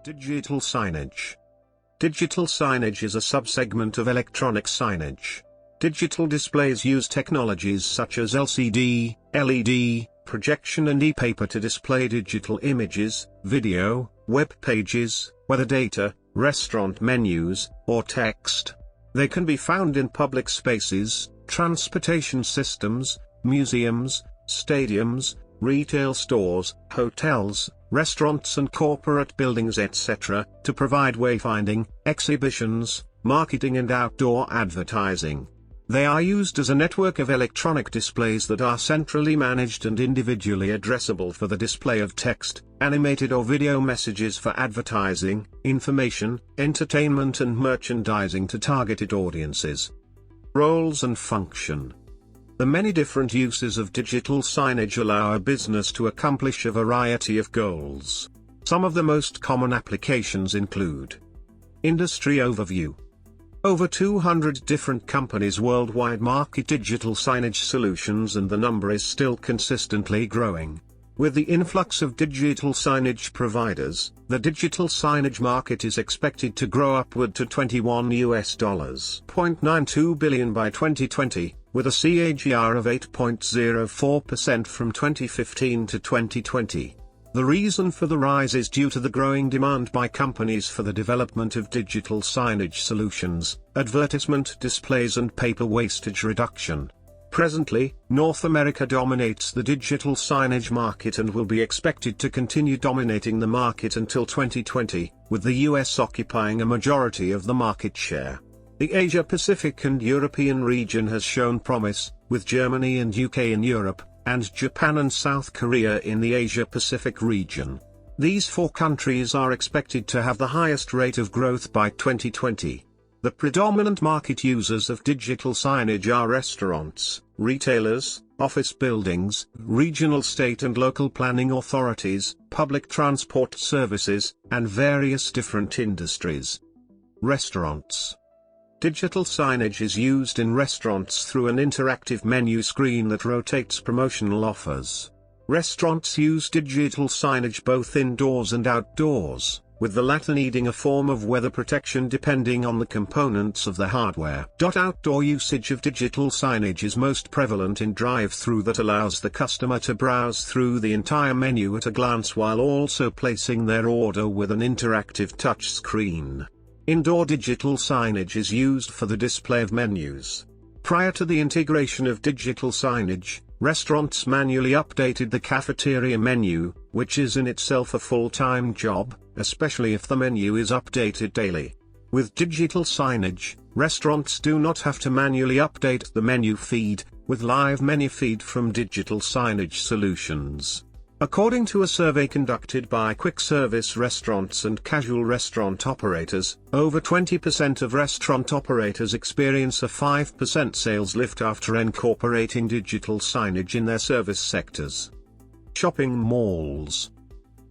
Digital signage. Digital signage is a subsegment of electronic signage. Digital displays use technologies such as LCD, LED, projection and e-paper to display digital images, video, web pages, weather data, restaurant menus, or text. They can be found in public spaces, transportation systems, museums, stadiums, retail stores, hotels, restaurants and corporate buildings etc., to provide wayfinding, exhibitions, marketing and outdoor advertising. They are used as a network of electronic displays that are centrally managed and individually addressable for the display of text, animated or video messages for advertising, information, entertainment and merchandising to targeted audiences. Roles and function. The many different uses of digital signage allow a business to accomplish a variety of goals. Some of the most common applications include: industry overview. Over 200 different companies worldwide market digital signage solutions, and the number is still consistently growing. With the influx of digital signage providers, the digital signage market is expected to grow upward to $21.92 billion by 2020, with a CAGR of 8.04% from 2015 to 2020. The reason for the rise is due to the growing demand by companies for the development of digital signage solutions, advertisement displays and paper wastage reduction. Presently, North America dominates the digital signage market and will be expected to continue dominating the market until 2020, with the US occupying a majority of the market share. The Asia-Pacific and European region has shown promise, with Germany and UK in Europe, and Japan and South Korea in the Asia-Pacific region. These four countries are expected to have the highest rate of growth by 2020. The predominant market users of digital signage are restaurants, retailers, office buildings, regional state and local planning authorities, public transport services, and various different industries. Restaurants. Digital signage is used in restaurants through an interactive menu screen that rotates promotional offers. Restaurants use digital signage both indoors and outdoors, with the latter needing a form of weather protection depending on the components of the hardware. Outdoor usage of digital signage is most prevalent in drive-thru that allows the customer to browse through the entire menu at a glance while also placing their order with an interactive touch screen. Indoor digital signage is used for the display of menus. Prior to the integration of digital signage, restaurants manually updated the cafeteria menu, which is in itself a full-time job, especially if the menu is updated daily. With digital signage, restaurants do not have to manually update the menu feed, with live menu feed from digital signage solutions. According to a survey conducted by quick service restaurants and casual restaurant operators, over 20% of restaurant operators experience a 5% sales lift after incorporating digital signage in their service sectors. Shopping malls.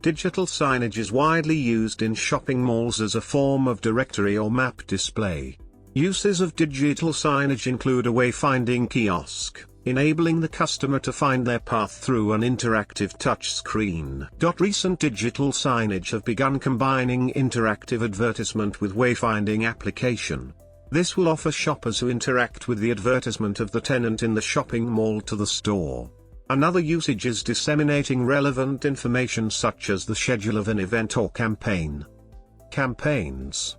Digital signage is widely used in shopping malls as a form of directory or map display. Uses of digital signage include a wayfinding kiosk, enabling the customer to find their path through an interactive touch screen. Recent digital signage have begun combining interactive advertisement with wayfinding application. This will offer shoppers who interact with the advertisement of the tenant in the shopping mall to the store. Another usage is disseminating relevant information such as the schedule of an event or campaign. Campaigns.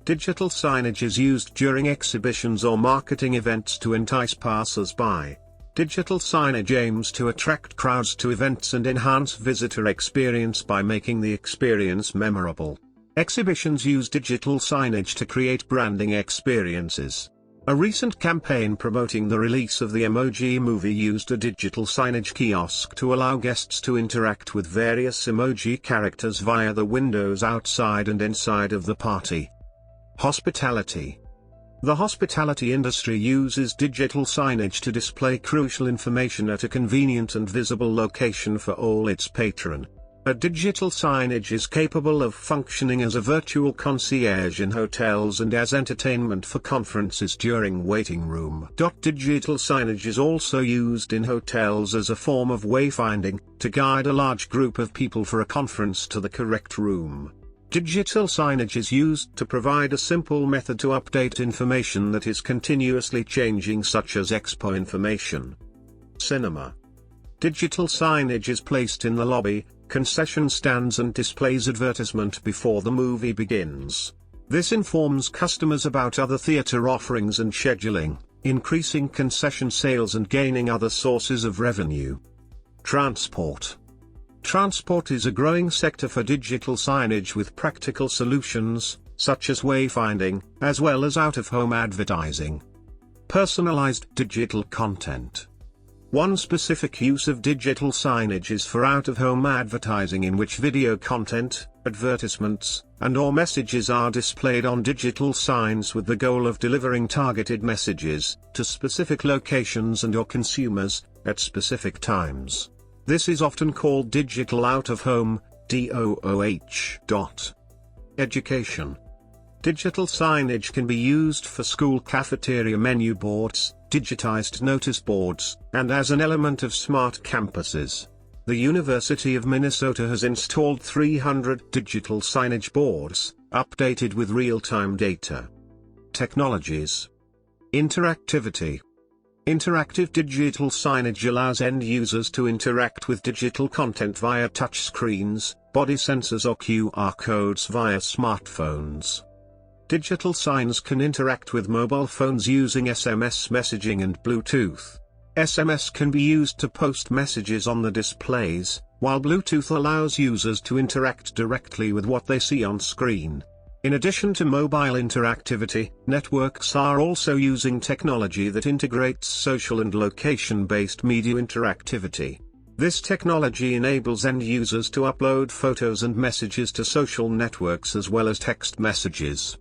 Digital signage is used during exhibitions or marketing events to entice passers-by. Digital signage aims to attract crowds to events and enhance visitor experience by making the experience memorable. Exhibitions use digital signage to create branding experiences. A recent campaign promoting the release of the Emoji Movie used a digital signage kiosk to allow guests to interact with various emoji characters via the windows outside and inside of the party. Hospitality. The hospitality industry uses digital signage to display crucial information at a convenient and visible location for all its patrons. A digital signage is capable of functioning as a virtual concierge in hotels and as entertainment for conferences during waiting room. Digital signage is also used in hotels as a form of wayfinding, to guide a large group of people for a conference to the correct room. Digital signage is used to provide a simple method to update information that is continuously changing, such as expo information. Cinema. Digital signage is placed in the lobby, concession stands and displays advertisement before the movie begins. This informs customers about other theater offerings and scheduling, increasing concession sales and gaining other sources of revenue. Transport. Transport is a growing sector for digital signage with practical solutions, such as wayfinding, as well as out-of-home advertising. Personalized digital content. One specific use of digital signage is for out-of-home advertising, in which video content, advertisements, and/or messages are displayed on digital signs with the goal of delivering targeted messages to specific locations and/or consumers at specific times. This is often called digital out-of-home, DOOH. Education. Digital signage can be used for school cafeteria menu boards, digitized notice boards, and as an element of smart campuses. The University of Minnesota has installed 300 digital signage boards, updated with real-time data. Technologies. Interactivity. Interactive digital signage allows end users to interact with digital content via touchscreens, body sensors or QR codes via smartphones. Digital signs can interact with mobile phones using SMS messaging and Bluetooth. SMS can be used to post messages on the displays, while Bluetooth allows users to interact directly with what they see on screen. In addition to mobile interactivity, networks are also using technology that integrates social and location-based media interactivity. This technology enables end users to upload photos and messages to social networks as well as text messages.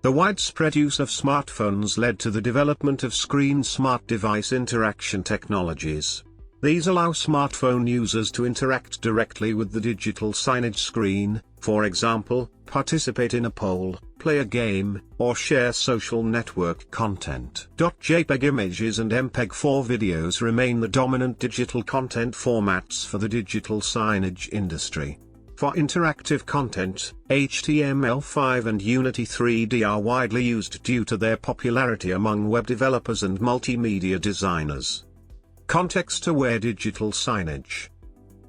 The widespread use of smartphones led to the development of screen smart device interaction technologies. These allow smartphone users to interact directly with the digital signage screen, for example, participate in a poll, play a game, or share social network content. JPEG images and MPEG-4 videos remain the dominant digital content formats for the digital signage industry. For interactive content, HTML5 and Unity 3D are widely used due to their popularity among web developers and multimedia designers. Context-aware digital signage.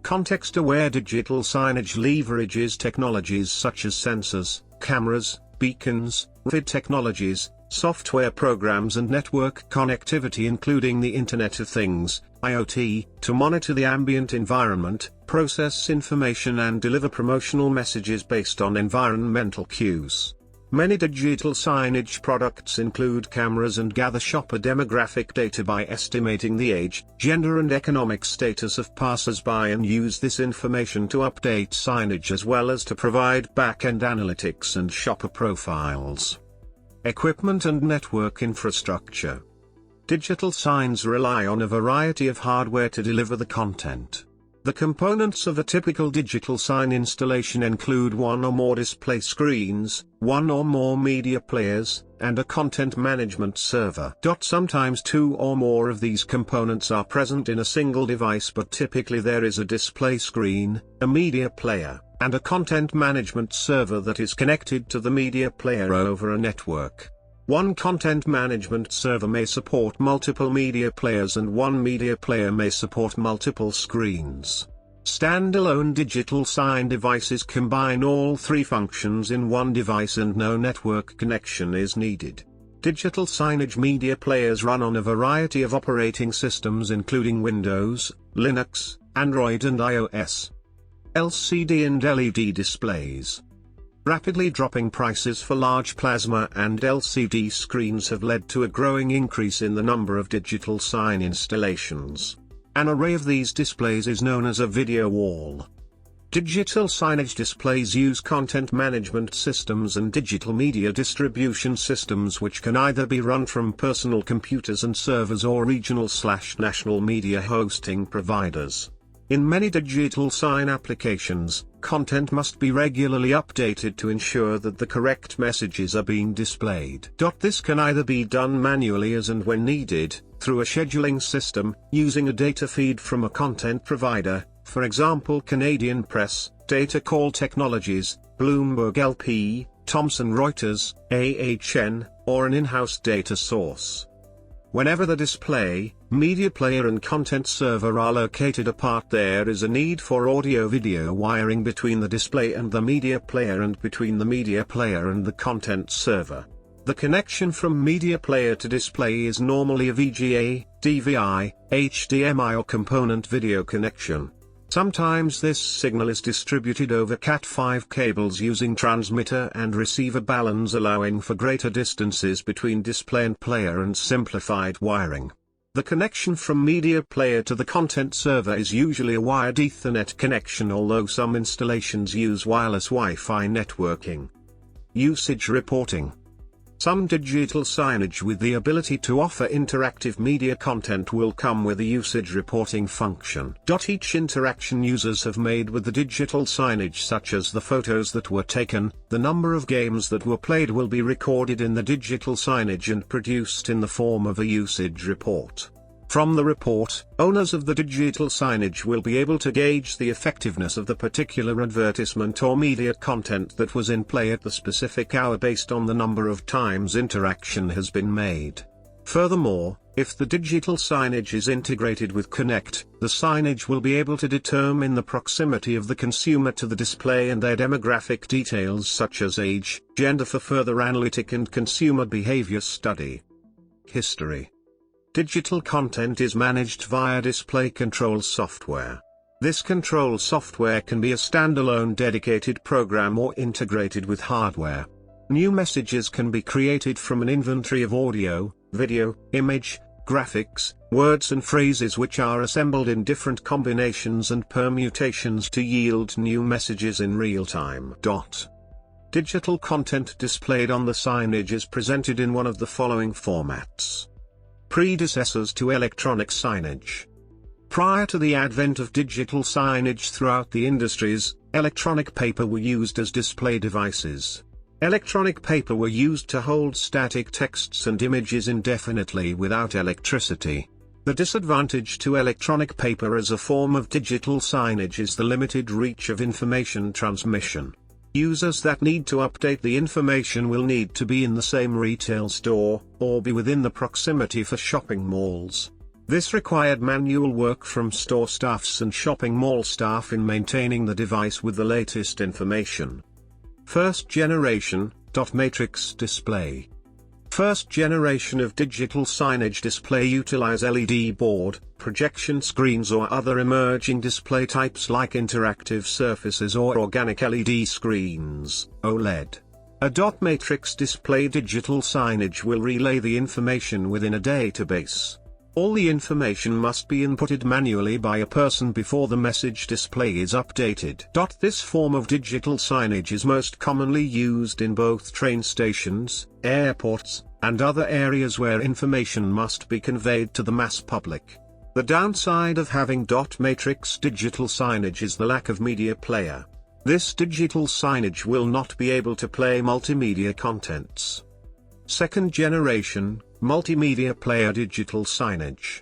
Context-aware digital signage leverages technologies such as sensors, cameras, beacons, RFID technologies, software programs and network connectivity, including the Internet of Things, IoT, to monitor the ambient environment, process information and deliver promotional messages based on environmental cues. Many digital signage products include cameras and gather shopper demographic data by estimating the age, gender and economic status of passers-by, and use this information to update signage as well as to provide back-end analytics and shopper profiles. Equipment and network infrastructure. Digital signs rely on a variety of hardware to deliver the content. The components of a typical digital sign installation include one or more display screens, one or more media players, and a content management server. Sometimes two or more of these components are present in a single device, but typically there is a display screen, a media player, and a content management server that is connected to the media player over a network. One content management server may support multiple media players and one media player may support multiple screens. Standalone digital sign devices combine all three functions in one device and no network connection is needed. Digital signage media players run on a variety of operating systems including Windows, Linux, Android and iOS. LCD and LED displays. Rapidly dropping prices for large plasma and LCD screens have led to a growing increase in the number of digital sign installations. An array of these displays is known as a video wall. Digital signage displays use content management systems and digital media distribution systems which can either be run from personal computers and servers or regional/national media hosting providers. In many digital sign applications, content must be regularly updated to ensure that the correct messages are being displayed. This can either be done manually as and when needed, through a scheduling system, using a data feed from a content provider, for example Canadian Press, Data Call Technologies, Bloomberg LP, Thomson Reuters, AHN, or an in-house data source. Whenever the display, media player and content server are located apart, there is a need for audio-video wiring between the display and the media player and between the media player and the content server. The connection from media player to display is normally a VGA, DVI, HDMI or component video connection. Sometimes this signal is distributed over Cat5 cables using transmitter and receiver balance, allowing for greater distances between display and player and simplified wiring. The connection from media player to the content server is usually a wired Ethernet connection, although some installations use wireless Wi-Fi networking. Usage reporting. Some digital signage with the ability to offer interactive media content will come with a usage reporting function. Each interaction users have made with the digital signage, such as the photos that were taken, the number of games that were played, will be recorded in the digital signage and produced in the form of a usage report. From the report, owners of the digital signage will be able to gauge the effectiveness of the particular advertisement or media content that was in play at the specific hour based on the number of times interaction has been made. Furthermore, if the digital signage is integrated with Connect, the signage will be able to determine the proximity of the consumer to the display and their demographic details such as age, gender for further analytic and consumer behavior study. History. Digital content is managed via display control software. This control software can be a standalone dedicated program or integrated with hardware. New messages can be created from an inventory of audio, video, image, graphics, words and phrases which are assembled in different combinations and permutations to yield new messages in real time. Digital content displayed on the signage is presented in one of the following formats. Predecessors to electronic signage. Prior to the advent of digital signage throughout the industries, electronic paper were used as display devices. Electronic paper were used to hold static texts and images indefinitely without electricity. The disadvantage to electronic paper as a form of digital signage is the limited reach of information transmission. Users that need to update the information will need to be in the same retail store, or be within the proximity for shopping malls. This required manual work from store staffs and shopping mall staff in maintaining the device with the latest information. First generation, dot matrix display. First generation of digital signage display utilize LED board, projection screens or other emerging display types like interactive surfaces or organic LED screens, OLED. A dot matrix display digital signage will relay the information within a database. All the information must be inputted manually by a person before the message display is updated. This form of digital signage is most commonly used in both train stations, airports, and other areas where information must be conveyed to the mass public. The downside of having dot matrix digital signage is the lack of media player. This digital signage will not be able to play multimedia contents. Second generation, multimedia player digital signage.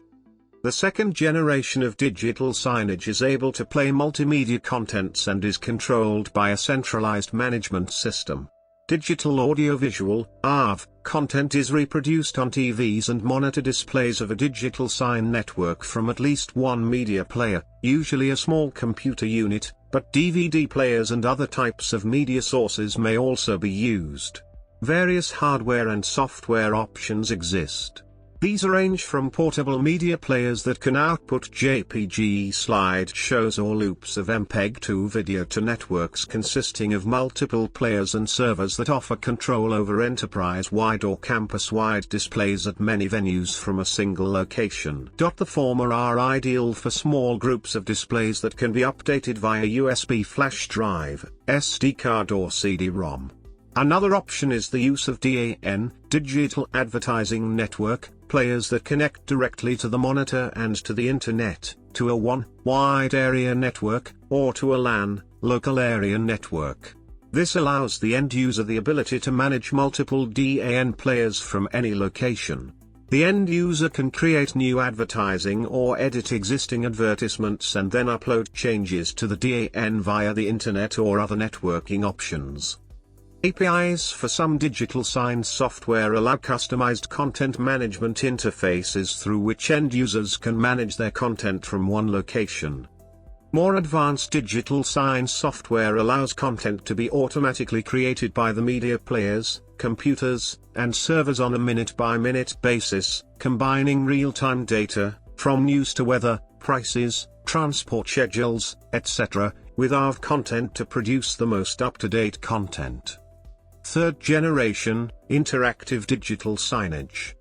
The second generation of digital signage is able to play multimedia contents and is controlled by a centralized management system. Digital audiovisual (AV) content is reproduced on TVs and monitor displays of a digital sign network from at least one media player, usually a small computer unit, but DVD players and other types of media sources may also be used. Various hardware and software options exist. These range from portable media players that can output JPG slideshows or loops of MPEG-2 video to networks consisting of multiple players and servers that offer control over enterprise-wide or campus-wide displays at many venues from a single location. The former are ideal for small groups of displays that can be updated via USB flash drive, SD card or CD-ROM. Another option is the use of DAN, Digital Advertising Network, players that connect directly to the monitor and to the internet, to a wide area network, or to a LAN, local area network. This allows the end user the ability to manage multiple DAN players from any location. The end user can create new advertising or edit existing advertisements and then upload changes to the DAN via the internet or other networking options. APIs for some digital sign software allow customized content management interfaces through which end users can manage their content from one location. More advanced digital sign software allows content to be automatically created by the media players, computers, and servers on a minute-by-minute basis, combining real-time data, from news to weather, prices, transport schedules, etc., with our content to produce the most up-to-date content. Third generation, interactive digital signage.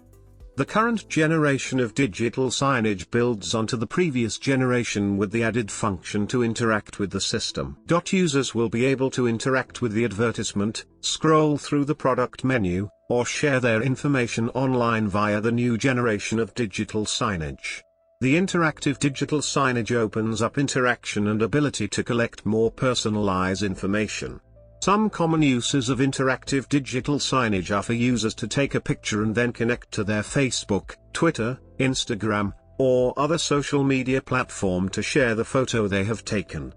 The current generation of digital signage builds onto the previous generation with the added function to interact with the system. Users will be able to interact with the advertisement, scroll through the product menu, or share their information online via the new generation of digital signage. The interactive digital signage opens up interaction and ability to collect more personalized information. Some common uses of interactive digital signage are for users to take a picture and then connect to their Facebook, Twitter, Instagram, or other social media platform to share the photo they have taken.